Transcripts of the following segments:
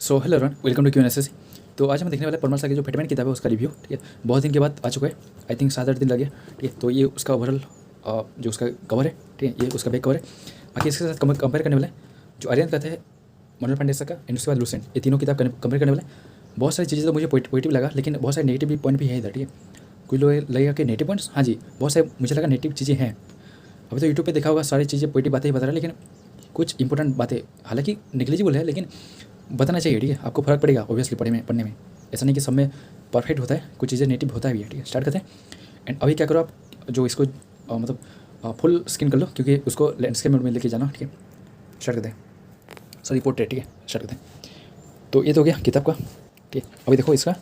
So hello everyone, welcome to QNSS. तो आज हम देखने वाले परमार सागर जो फैटमैन किताब है उसका रिव्यू। ठीक है, बहुत दिन के बाद आ चुका है। आई थिंक 7-8 दिन लगे। ठीक है, तो ये उसका ओवरऑल जो उसका कवर है, ठीक है, ये उसका बैक कवर है। बाकी इसके साथ कंपेयर करने वाले जो आर्यन कहते हैं, मनोहर पांडे का एंड उसके बाद लूसेंट, ये तीनों किताब कंपेयर करने वाले। बहुत सारी चीज़ें तो मुझे पॉजिटिव लगा, लेकिन बहुत सारे नेगेटिव पॉइंट भी है इधर। ठीक है, कोई लोग लगेगा कि नेगेटिव पॉइंट्स, हाँ जी बहुत सारे मुझे लगा नेगेटिव चीज़ें हैं। अभी तो यूट्यूब पे देखा होगा सारी चीज़ें पॉजिटिव बातें ही बता रहा है, लेकिन कुछ इंपॉर्टेंट बातें हालांकि निगलिजिबल है, लेकिन बताना चाहिए। ठीक है, आपको फर्क पड़ेगा ऑब्वियसली पढ़ने में। ऐसा नहीं कि सब में परफेक्ट होता है, कुछ चीज़ें नेगेटिव होता भी है। ठीक है, स्टार्ट करते हैं। एंड अभी क्या करो आप, जो इसको मतलब फुल स्क्रीन कर लो, क्योंकि उसको लैंडस्केप मोड में लेके जाना। ठीक है, स्टार्ट करते हैं। Sorry portrait. ठीक है, स्टार्ट करते हैं। तो ये तो हो गया किताब का। ठीक है, अभी देखो इसका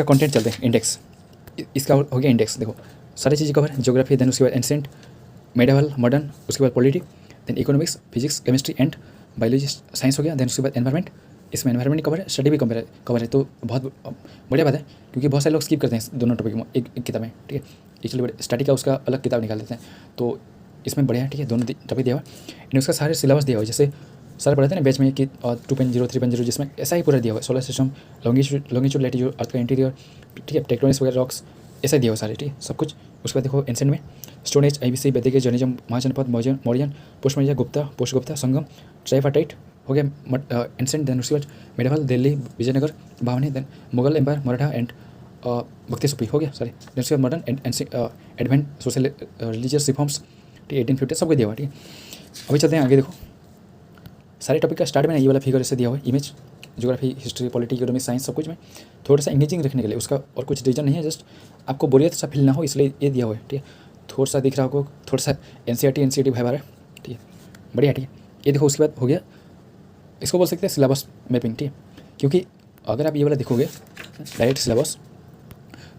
कंटेंट चलते हैं। इंडेक्स इसका हो गया। इंडेक्स देखो सारी चीज़ें कवर है। ज्योग्राफी, देन उसके बाद एंसेंट, मेडिवल, मॉडर्न, उसके बाद polity, then economics, physics, chemistry and biology, science हो गया। देन उसके बाद एनवायरमेंट, इसमें एनवायरमेंट कवर है, स्टडी भी कवर है। तो बहुत बढ़िया बात है, क्योंकि बहुत सारे लोग स्किप करते हैं दोनों टॉपिक में एक किताब में। ठीक है, इसलिए स्टडी का उसका अलग किताब निकाल देते हैं, तो इसमें बढ़िया है। ठीक है, दोनों टॉपिक दिया हुआ है। एंड उसका सारे सिलेबस दिया हुआ है, जैसे सारे पढ़ाते हैं ना बैच में कि 2.0 3.0, जिसमें ऐसा ही पूरा दिया हुआ है। सोलर सिस्टम, लॉन्गिट्यूड लैटिट्यूड, अर्थ का इंटीरियर, ठीक है, टेक्टोनिक्स वगैरह, रॉक्स, ऐसा दिया हुआ सारे। ठीक है, सब कुछ। उसके बाद देखो एंसेंट में stone age, IBC, Vedic, Jainism, Mahajanapada, Mauryan, post Maurya, Gupta, post Gupta, Sangam, tripartite हो गया एंसेंट। देन उसके बाद medieval, Delhi, Vijayanagar, Bahmani, then Mughal empire, Maratha and Bhakti Sufi हो गया सारे। देन उसके बाद modern and advent, social religious reforms, ठीक है, 1850 सबको दिया हुआ। ठीक है, अभी चलते हैं आगे। देखो सारे टॉपिक का स्टार्ट में ये वाला फिगर ऐसे दिया हुआ है, image, geography, history, polity, economics, science, सब कुछ में थोड़ा सा इंगेजिंग रखने के लिए, उसका और कुछ रीजन नहीं है, जस्ट आपको बोरियत सा फील ना हो इसलिए ये दिया हुआ है। ठीक है, थोड़ा सा दिख रहा होगा, थोड़ा सा NCERT भाई है। ठीक है, बढ़िया। ठीक है, ये देखो उसके बाद हो गया, इसको बोल सकते हैं सिलेबस मैपिंग। ठीक है, क्योंकि अगर आप ये वाला देखोगे डायरेक्ट सिलेबस,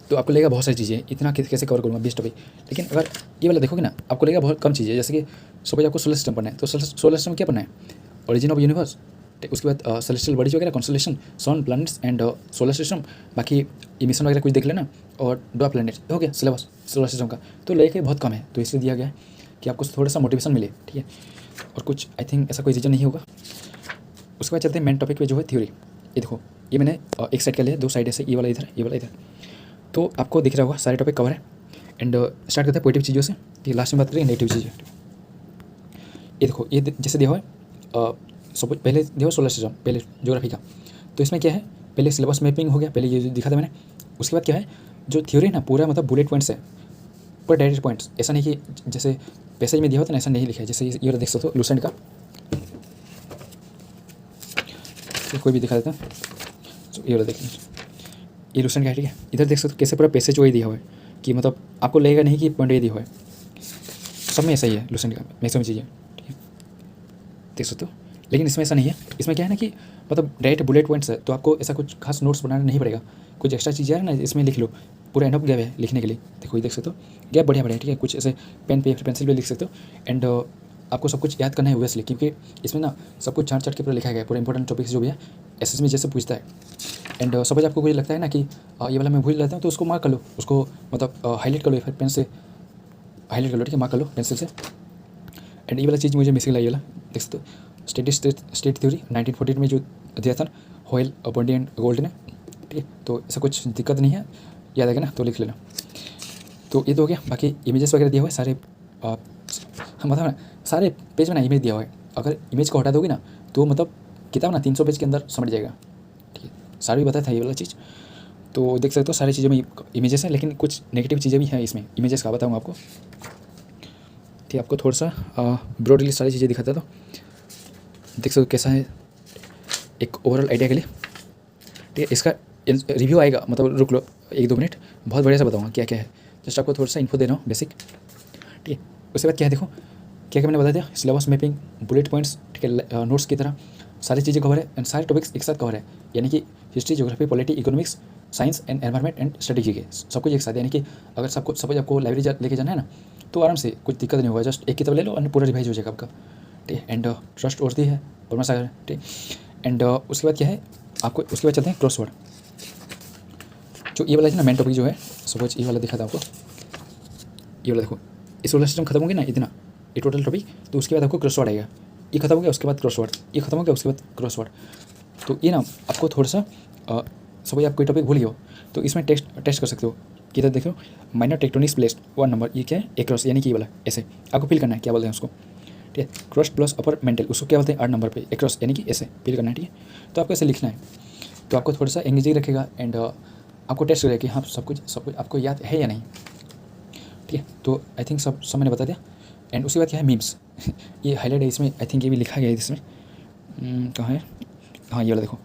तो आपको लगेगा बहुत सारी चीज़ें, इतना कैसे कवर करूँगा 20 टॉपिक। लेकिन अगर ये वाला देखोगे ना, आपको लगेगा बहुत कम चीज़ें। जैसे कि सपोज आपको सोलर सिस्टम पढ़ना है, तो सोलर सिस्टम क्या पढ़ना है? ओरिजिन ऑफ यूनिवर्स, उसके बाद सेलेस्टियल बॉडीज वगैरह, constellation, sun, planets and solar system, बाकी इमिशन वगैरह कुछ देख लेना, और 2 प्लैनेट हो गया सिलेबस सोलर सिस्टम का। तो लेके बहुत कम है, तो इसलिए दिया गया है कि आपको थोड़ा सा मोटिवेशन मिले। ठीक है, और कुछ आई थिंक ऐसा कोई रीज़न नहीं होगा। उसके बाद चलते हैं मेन टॉपिक पे, जो है थ्योरी। ये देखो, ये मैंने एक साइड का लिया, 2 साइड ऐसे, ये वाला इधर, ये वाला इधर, तो आपको दिख रहा होगा सारे टॉपिक कवर है। एंड स्टार्ट करते हैं पॉजिटिव चीज़ों से, कि लास्ट में बात करेंगे नेगेटिव चीज़ें। ये देखो, ये जैसे दिया हुआ है, सपोज पहले दिया हुआ सोलर सिस्टम, पहले ज्योग्राफी का, तो इसमें क्या है, पहले सिलेबस मैपिंग हो गया, पहले ये जो दिखा था मैंने। उसके बाद क्या है, जो थ्योरी है ना, पूरा मतलब बुलेट पॉइंट्स है, पूरा डायरेक्ट पॉइंट्स। ऐसा नहीं कि जैसे पैसेज में दिया होता है ना, ऐसा नहीं लिखा है। जैसे ये देख सकते हो लूसेंट का, तो कोई भी दिखा देता है, तो ये देख लीजिए, ये लूसेंट का है। ठीक है, इधर देख सकते हो कैसे पूरा पैसेज वही दिया हुआ है, कि मतलब आपको लगेगा नहीं कि पॉइंट ये दिया हुआ है। सब में ऐसा ही है लूसेंट का मैक्सिमम चीज़ें। ठीक है, देख सकते हो, लेकिन इसमें ऐसा नहीं है। इसमें क्या है ना कि मतलब डायरेक्ट बुलेट पॉइंट्स है, तो आपको ऐसा कुछ खास नोट्स बनाना नहीं पड़ेगा। कुछ एक्स्ट्रा चीज़ें है ना, इसमें लिख लो, पूरा एंड ऑफ गैप है लिखने के लिए। देखो ये देख सकते हो, गैप बढ़िया। ठीक है, कुछ ऐसे पेन पे या फिर पेंसिल पे लिख सकते हो। एंड आपको सब कुछ याद करना है ओब्वियसली, क्योंकि इसमें ना सब कुछ चाट के पूरा लिखा गया है, पूरा इंपॉर्टेंट टॉपिक्स जो भी है SSC में जैसे पूछता है। एंड सपोज आपको कोई लगता है ना कि ये वाला मैं भूल जाता हूँ, तो उसको मार्क कर लो, उसको मतलब हाईलाइट कर लो, या फिर पेन से हाईलाइट कर लो। ठीक है, मार्क कर लो पेंसिल से। एंड ये वाला चीज़ मुझे मिसिंग लगी, वाला देख सकते हो, स्टेट थ्योरी 1948 में जो दिया था, होयल, बॉन्डी एंड गोल्ड ने। ठीक है, तो ऐसा कुछ दिक्कत नहीं है, याद आएगा ना तो लिख लेना। तो ये तो हो गया। बाकी इमेजेस वगैरह दिया हुआ है सारे, मतलब ना सारे पेज में ना इमेज दिया हुआ है। अगर इमेज को हटा दोगे ना, तो मतलब किताब ना 300 पेज के अंदर समझ जाएगा। ठीक है, सारी बताया था ये वाला चीज़। तो देख सकते हो सारी चीज़ों में इमेजेस हैं, लेकिन कुछ नेगेटिव चीज़ें भी हैं इसमें इमेजेस का, बताऊँगा आपको। ठीक है, आपको थोड़ा सा ब्रॉडली सारी चीज़ें दिखाता, तो देख सकते हो कैसा है एक ओवरऑल आइडिया के लिए। ठीक है, इसका रिव्यू आएगा, मतलब रुक लो 1-2 मिनट, बहुत बढ़िया से बताऊँगा क्या क्या है। जस्ट आपको थोड़ा सा इन्फो दे रहा हूँ बेसिक। ठीक है, उसके बाद क्या है, देखो क्या क्या मैंने बता दिया, सिलेबस मैपिंग, बुलेट पॉइंट्स, ठीक है, नोट्स की तरह सारी चीज़ें कवर है। एंड सारे टॉपिक्स एक साथ कवर है, यानी कि history, geography, polity, economics, science and environment and strategy के सब कुछ एक साथ। यानी कि अगर सबको सपोज आपको लाइब्रेरी लेके जाना है ना, तो आराम से कुछ दिक्कत नहीं होगा, जस्ट एक किताब ले लो और पूरा रिवाइज हो जाएगा आपका। ठीक है, एंड ट्रस्ट वर्दी है परमार सागर। ठीक, एंड उसके बाद क्या है आपको, उसके बाद चलते हैं क्रॉसवर्ड। जो ये वाला है ना मेन टॉपिक जो है, सपोज ये वाला दिखा था आपको, ये वाला देखो, इस वाला सिस्टम खत्म होगी ना इतना, ये टोटल टॉपिक, तो उसके बाद आपको क्रॉसवर्ड आएगा। ये खत्म हो गया, उसके बाद क्रॉसवर्ड, ये खत्म हो गया, उसके बाद क्रॉसवर्ड। तो ये ना आपको थोड़ा सा सपोज आप कोई टॉपिक भूल गए हो तो इसमें टेस्ट कर सकते हो। किधर देखो, माइनर टेक्टोनिक्स प्लेस 1 नंबर, ये क्या है, एक्रॉस यानी कि ये वाला ऐसे आपको फिल करना है, क्या बोलते हैं उसको, ठीक है। क्रॉस प्लस अपर मेंटल, उसको क्या बोलते हैं 8 नंबर पे, एक्रॉस यानी कि ऐसे फिल करना है, ठीक है। तो आपको ऐसे लिखना है, तो आपको थोड़ा सा एंगेजिंग रखेगा एंड आपको टेस्ट करेगा कि हाँ सब कुछ आपको याद है या नहीं, ठीक है। तो आई थिंक सब मैंने बता दिया। एंड उसके बाद क्या है, मीम्स ये हाईलाइट है इसमें, आई थिंक ये भी लिखा गया है इसमें, कहाँ है, हाँ ये वाला देखो,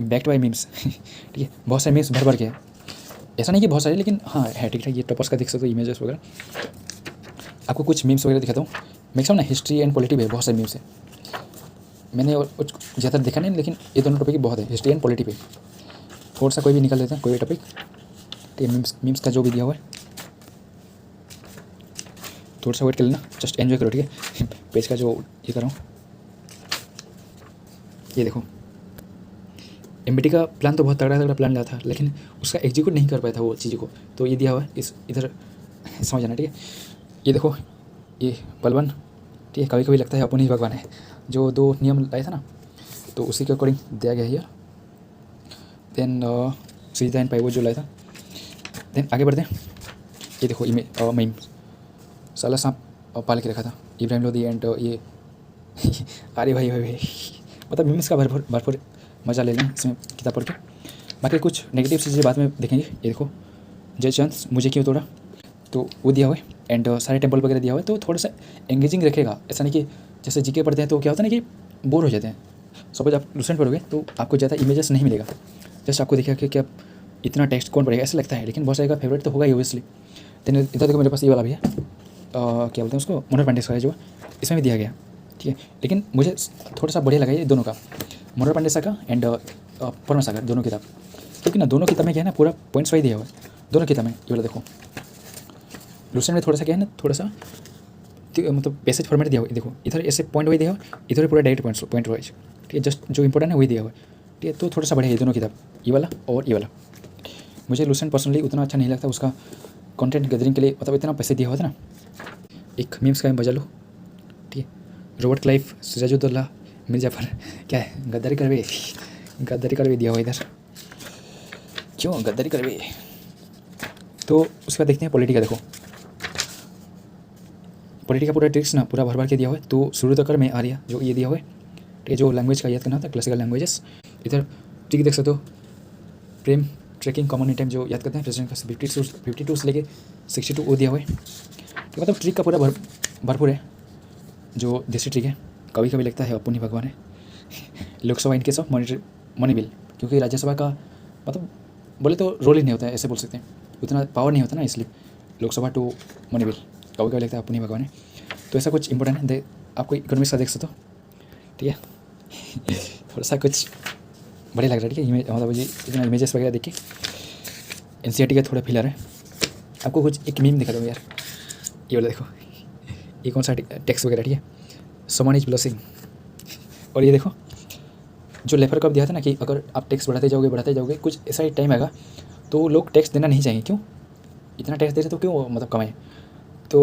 बैक्ड बाय मीम्स ठीक है। बहुत सारे मीम्स भर के है, ऐसा नहीं कि बहुत सारे, लेकिन हाँ है, ठीक है। ये टॉपर्स का देख सकते हो इमेजेस वगैरह। आपको कुछ मीम्स वगैरह दिखाता हूँ। मैक्सिमम ना हिस्ट्री एंड पॉलिटी पे बहुत सारे मीम्स है, मैंने और कुछ ज़्यादा देखा नहीं, लेकिन ये दोनों टॉपिक बहुत है, हिस्ट्री एंड पॉलिटी पे। थोड़ा सा कोई भी निकल लेते हैं, कोई भी टॉपिक, ठीक है। मीम्स का जो भी दिया हुआ है, थोड़ा सा वेट कर लेना, जस्ट एंजॉय करो, ठीक है। पेज का जो ये कर रहा हूँ, ये देखो, एमबीटी का प्लान तो बहुत तगड़ा प्लान लिया था, लेकिन उसका एग्जीक्यूट नहीं कर पाया था वो चीज़ों को, तो ये दिया हुआ है इस इधर समझ जाना, ठीक है। ये देखो, ये बलवन, ठीक है। कभी कभी लगता है अपन ही भगवान है, जो 2 नियम लाए था ना, तो उसी के अकॉर्डिंग दिया गया है ये। देन सीधा एंड पाइवो जो लाया था। देन आगे बढ़ते हैं, ये देखो मीम, साला सांप पाल के रखा था, इब्राहिम लोधी एंड ये अरे भाई मतलब मीम्स का भरपूर मज़ा ले लें इसमें किताब पढ़ के। बाकी कुछ नेगेटिव चीज़ें बाद में देखेंगे। ये देखो, जयचंद मुझे क्यों तोड़ा, तो वो दिया हुआ है एंड सारे टेम्पल वगैरह दिया हुआ है, तो थोड़ा सा एंगेजिंग रखेगा। ऐसा नहीं कि जैसे जीके पढ़ते हैं तो क्या होता है ना कि बोर हो जाते हैं। सपोज आप लूसेंट पढ़ोगे तो आपको ज़्यादा इमेजेस नहीं मिलेगा, जस्ट आपको दिखेगा कि क्या इतना टेक्स्ट कौन पढ़ेगा, ऐसा लगता है। लेकिन बहुत सारे का फेवरेट तो होगा ही ओबियसली। देन इधर देखो, मेरे पास ये वाला भी है, क्या बोलते हैं उसको, मनोहर पांडे का है, जो इसमें भी दिया गया, ठीक है। लेकिन मुझे थोड़ा सा बढ़िया लगा ये दोनों का, मनोहर पांडे का एंड परमा सागर, दोनों किताब। क्योंकि ना दोनों किताब में क्या है ना, पूरा पॉइंट्स वाइज दिया हुआ है दोनों किताब में। ये वाला देखो, लूसेंट में थोड़ा सा क्या है ना, थोड़ा सा मतलब पैसेज फॉर्मेट दिया हुआ है। देखो इधर ऐसे पॉइंट वाइज दिया हुआ, इधर पूरा डायरेक्ट पॉइंट वाइज, ठीक है। जस्ट जो इंपॉर्टेंट है वही दिया हुआ है, ठीक है। तो थोड़ा सा बढ़िया है दोनों किताब, ये वाला और ये वाला। मुझे लूसेंट पर्सनली उतना अच्छा नहीं लगता, उसका कंटेंट गैदरिंग के लिए मतलब इतना पैसे दिया हुआ था ना। एक मीम्स का बजा लो, ठीक है। रॉबर्ट क्लाइव, सिराजुद्दौला, मीर जाफर, क्या है, गद्दारी करवे दिया हुआ इधर, क्यों गद्दारी करवे। तो उसके बाद देखते हैं पॉलिटी का। देखो पॉलिटी का पूरा ट्रिक्स ना पूरा भर के दिया हुआ है। तो शुरू तक में आर्या जो ये दिया हुआ है, ठीक है। जो लैंग्वेज का याद करना था, क्लासिकल लैंग्वेजेस, इधर ठीक देख सकते हो। प्रेम ट्रैकिंग कॉमन टाइम जो याद करते हैं, प्रेसिडेंट का 52 से लेके 62 वो दिया हुआ है, तो मतलब ट्रिक का पूरा भरपूर है। जो देसी ट्रिक है, कभी कभी लगता है अपन ही भगवान है। Lok Sabha in case of money bill, क्योंकि राज्यसभा का मतलब बोले तो रोल ही नहीं होता है, ऐसे बोल सकते हैं, उतना पावर नहीं होता ना, इसलिए लोकसभा टू मनी बिल कभी कभी लगता है अपन ही भगवान है। तो ऐसा कुछ इंपॉर्टेंट है, आपको इकोनॉमिक्स का देख सकते हो, ठीक है। थोड़ा सा कुछ बढ़िया लग रहा है, ठीक है। इमेज मतलब मुझे इतना इमेजेस वगैरह देख के एनसीईआरटी का थोड़ा फील आ रहा है। आपको कुछ एक मीम दिखा दूँ यार, ये वाला देखो, ये कौन सा टेक्स्ट वगैरह, ठीक है। Someone is blessing. और ये देखो, जो लेफर कप दिया था ना कि अगर आप टैक्स बढ़ाते जाओगे कुछ ऐसा ही टाइम आएगा तो लोग टैक्स देना नहीं चाहेंगे। क्यों इतना टैक्स दे रहे तो क्यों मतलब कमाएं। तो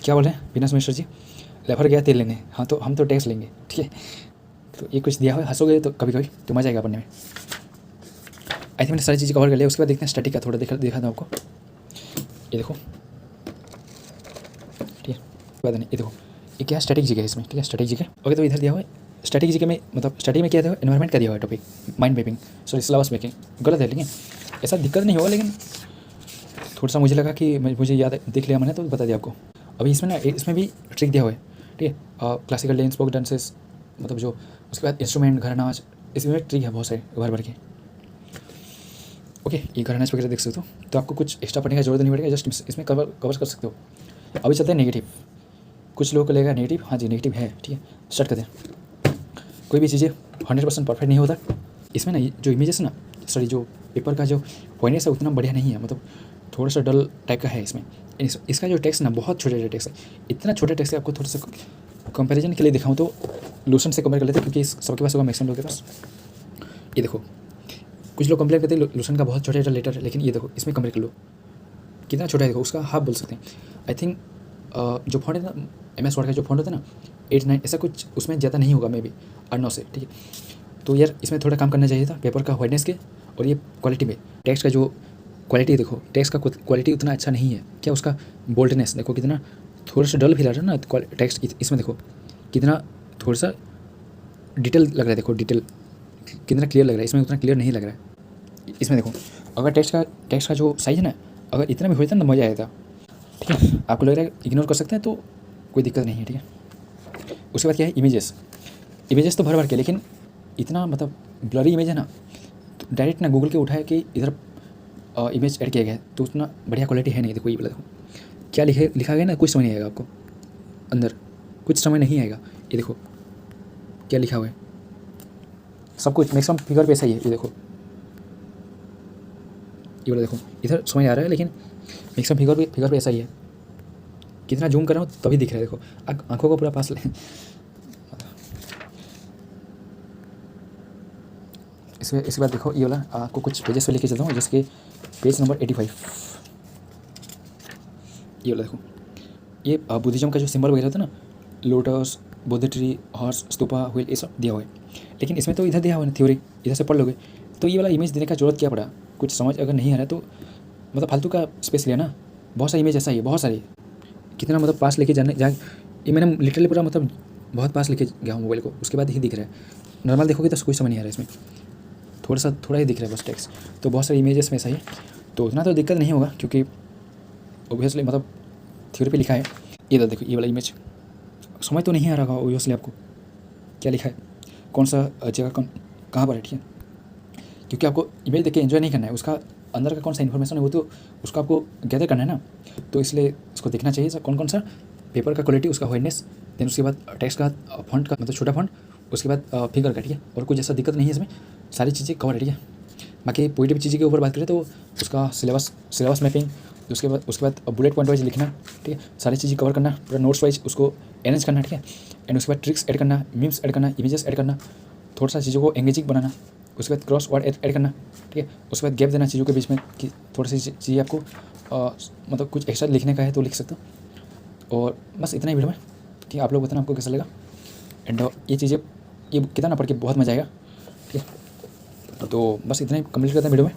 क्या बोल रहे हैं विनाश मिश्र जी, लेफर गया तेल लेने, हाँ तो हम तो टैक्स लेंगे, ठीक है। तो ये कुछ दिया हुआ है, हंसोगे तो कभी कभी तो मजा आएगा पढ़ने में। आई थिंक मैंने सारी चीज़ें कवर कर लिया। उसके बाद देखते हैं स्टैटिक का, थोड़ा दिखा था आपको। ये देखो, ठीक है। बाद नहीं, ये देखो, ये क्या स्टैटिक जी है इसमें, ठीक है। स्टैटिक जी है, ओके। तो इधर दिया हुआ है स्टैटिक जी के में, मतलब स्टडी में क्या दिया हुआ है, एनवायरमेंट का दिया हुआ है topic, mind mapping, sorry syllabus making. गलत है, लेकिन ऐसा दिक्कत नहीं होगा, लेकिन थोड़ा सा मुझे लगा कि मुझे याद देख लिया मैंने तो बता दिया आपको। अभी इसमें ना इसमें भी ट्रिक दिया हुआ है, ठीक है। क्लासिकल डांस, फोक डांसेस, मतलब जो उसके बाद इंस्ट्रूमेंट, घर नाच, इसमें ट्रिक है बहुत सारे भर के, ओके। ये घर नाच वगैरह देख सकते हो। तो आपको कुछ एक्स्ट्रा पढ़ने की जरूरत नहीं पड़ेगा, जस्ट इसमें कवर कर सकते हो। अभी चलते हैं नेगेटिव। कुछ लोगों को लगेगा नेगेटिव, हाँ जी नेगेटिव है, ठीक है। स्टार्ट करते हैं। कोई भी चीज़ें 100% परफेक्ट नहीं होता। इसमें ना जो इमेजेस ना, सॉरी जो पेपर का जो पॉइंट्स है उतना बढ़िया नहीं है, मतलब थोड़ा सा डल टाइप का है इसमें। इसका जो टेक्स्ट ना बहुत छोटे टेक्स्ट है, इतना छोटे टेक्स्ट है। आपको थोड़ा सा कंपैरिजन के लिए दिखाऊँ तो लूसेंट से कंपेयर कर लेते हैं, क्योंकि सबके पास होगा, मैक्सिमम लोगों के पास। ये देखो, कुछ लोग कंपेयर करते हैं लूसेंट का बहुत छोटा लेटर है, लेकिन ये देखो इसमें कंपेयर कर लो कितना छोटा है, देखो उसका हाफ बोल सकते हैं। आई थिंक जो फॉन्ट है ना, MS वर्ड का जो फॉन्ट होता है ना, 8 9 ऐसा कुछ उसमें ज़्यादा नहीं होगा मे बी 8 9 से, ठीक है। तो यार इसमें थोड़ा काम करना चाहिए था पेपर का वाइडनेस के और ये क्वालिटी में। टेक्स्ट का जो क्वालिटी देखो, टेक्स्ट का क्वालिटी उतना अच्छा नहीं है। क्या उसका बोल्डनेस देखो कितना थोड़ा सा डल फील आ रहा है ना टेक्स्ट इसमें, देखो कितना थोड़ा सा डिटेल लग रहा है, देखो डिटेल कितना क्लियर लग रहा है, इसमें उतना क्लियर नहीं लग रहा है। इसमें देखो अगर टेक्स्ट का जो साइज़ है ना, अगर इतना भी हो जाता ना तो मज़ा आया था, ठीक है। आपको लग रहा है इग्नोर कर सकते हैं तो कोई दिक्कत नहीं है, ठीक है। उसके बाद क्या है, इमेजेस तो भर भर के, लेकिन इतना मतलब ब्लरी इमेज है ना, तो डायरेक्ट ना गूगल के उठाया कि इधर इमेज ऐड किया गया है, तो उतना बढ़िया क्वालिटी है नहीं। देखो ये वाला देखो क्या लिखा गया ना, कुछ समझ नहीं आएगा आपको, अंदर कुछ समझ नहीं आएगा। ये देखो क्या लिखा हुआ है, सब कुछ मैक्सिमम फिगर पे ऐसा ही है। ये देखो ये वाला देखो इधर समझ आ रहा है, लेकिन मैक्सिमम फिगर पे ऐसा ही है। कितना जूम कर रहा हूँ तभी दिख रहा है, देखो आंखों को पूरा पास ले। इसके बाद देखो ये वाला आपको कुछ पेजेस पे लेके चलता हूँ, जैसे कि पेज नंबर 85। ये वाला देखो, ये बुद्धिज्म का जो सिंबल वगैरह था ना, lotus, Buddha tree, horse, stupa, wheel, ये सब दिया हुआ है। लेकिन इसमें तो इधर दिया हुआ है थ्योरी, इधर से पढ़ लोगे तो ये वाला इमेज देने का जरूरत क्या पड़ा। कुछ समझ अगर नहीं आ रहा है तो मतलब फालतू का स्पेस लिया ना। बहुत सारी इमेज ऐसा ही है, बहुत सारी, कितना मतलब पास लेके ये मैंने लिटरली पूरा मतलब बहुत पास लेके गया हूँ मोबाइल को, उसके बाद ही दिख रहा है। नॉर्मल देखोगे तो कुछ समझ नहीं आ रहा है इसमें, थोड़ा ही दिख रहा है बस टेक्स्ट। तो बहुत सारी इमेजेस में ऐसा ही है, तो उतना तो दिक्कत नहीं होगा क्योंकि ओबियसली मतलब थ्योरी पे लिखा है। ये देखो ये वाला इमेज समझ तो नहीं आ रहा होगा ओबियसली आपको क्या लिखा है, कौन सा जगह कहाँ पर है, ठीक है। क्योंकि आपको इमेज देख के एंजॉय नहीं करना है, उसका अंदर का कौन सा इन्फॉर्मेशन है वो तो उसको आपको गैदर करना है ना। तो इसलिए उसको देखना चाहिए कौन कौन सा पेपर का क्वालिटी, उसका वाइडनेस, देन उसके बाद टेक्स्ट का फॉन्ट का मतलब छोटा फॉन्ट, उसके बाद फिगर का, ठीक है। और कुछ ऐसा दिक्कत नहीं है इसमें, सारी चीज़ें कवर है, ठीक है। बाकी पॉजिटिव चीज़ें के ऊपर बात करें तो उसका सिलेबस मैपिंग, उसके बाद बुलेट पॉइंट वाइज लिखना, ठीक है। सारी चीज़ें कवर करना, पूरा नोट्स वाइज उसको अरेंज करना, ठीक है। एंड उसके बाद ट्रिक्स ऐड करना, मीम्स ऐड करना, इमेजेस ऐड करना, थोड़ा सा चीज़ों को एंगेजिंग बनाना, उसके बाद क्रॉस वर्ड ऐड करना, ठीक है। उसके बाद गैप देना चीज़ों के बीच में कि थोड़ी सी चीज़ें आपको मतलब कुछ एक्स्ट्रा लिखने का है तो लिख सकते हो। और बस इतना ही वीडियो में, ठीक है। आप लोग बताना आपको कैसा लगा। एंड ये चीज़ें ये किताब ना पढ़ के बहुत मज़ा आएगा, ठीक है। तो बस इतना ही कंप्लीट करते हैं वीडियो में।